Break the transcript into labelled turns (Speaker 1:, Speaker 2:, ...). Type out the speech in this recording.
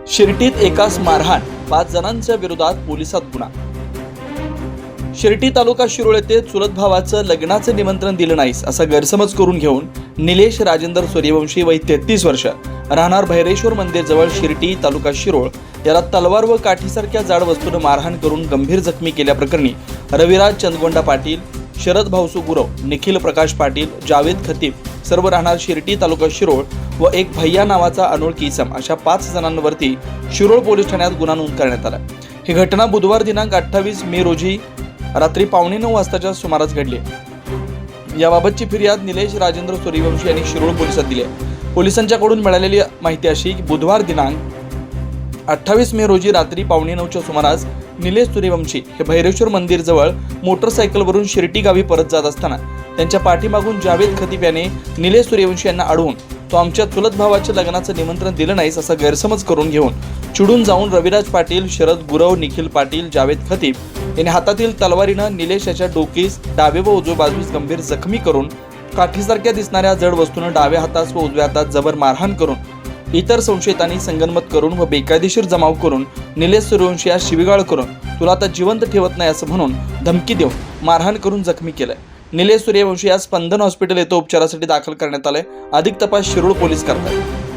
Speaker 1: शिर्टीत एकास मारहाण, 5 जणांच्या विरोधात पोलिसात गुन्हा। शिर्टी तालुका शिरोळ येथे चुलत भावाचं लग्नाचं निमंत्रण दिलं नाहीस असा गैरसमज करून घेऊन निलेश राजेंद्र सूर्यवंशी वय 33 वर्ष राहणार भैरेश्वर मंदिर जवळ शिर्टी तालुका शिरोळ याला तलवार व काठीसारख्या जाड वस्तूने मारहाण करून गंभीर जखमी केल्याप्रकरणी रविराज चंदगोंडा पाटील, शरद भाऊसू गुरव, निखिल प्रकाश पाटील, जावेद खतीब सर्व राहणार शिर्टी तालुका शिरोळ व एक भैया नावाचा अनोळखी इसम अशा 5 जणांवरती शिरोळ पोलीस ठाण्यात गुन्हा नोंद करण्यात आला। ही घटना बुधवार दिनांक 28 मे रोजी रात्री 9:15 वाजताच्या सुमारास घडली। याबाबतची फिर्याद निलेश राजेंद्र सूर्यवंशी यांनी शिरोळ पोलिसात दिली आहे। पोलिसांच्याकडून मिळालेली माहिती अशी की बुधवार दिनांक 28 मे रोजी रात्री 9:15च्या सुमारास निलेश सूर्यवंशी हे भैरेश्वर मंदिर जवळ मोटरसायकलवरून शिर्टी गावी परत जात असताना त्यांच्या पाठीमागून जावेद खतीब याने निलेश सूर्यवंशी यांना अडवून तो आमच्या चुलत भावाच्या लग्नाचं निमंत्रण दिलं नाहीस असा गैरसमज करून घेऊन चिडून जाऊन रविराज पाटील, शरद गुरव, निखिल पाटील, जावेद खतीब यांनी हातातील तलवारीनं निलेश याच्या डोकीस, डावे व उजव्या बाजूस गंभीर जखमी करून काठीसारख्या दिसणाऱ्या जड वस्तूनं डाव्या हातास व उजव्या हातात जबर मारहाण करून इतर संशयितांनी संगनमत करून व बेकायदेशीर जमाव करून निलेश सूर्यवंशी यास शिवीगाळ करून तुला आता जिवंत ठेवत नाही असं म्हणून धमकी देऊन मारहाण करून जखमी केलंय। निलेश सूर्यवंशी यास स्पंदन हॉस्पिटल येथे उपचारासाठी दाखल करण्यात आले। अधिक तपास शिरोळ पोलीस करतात।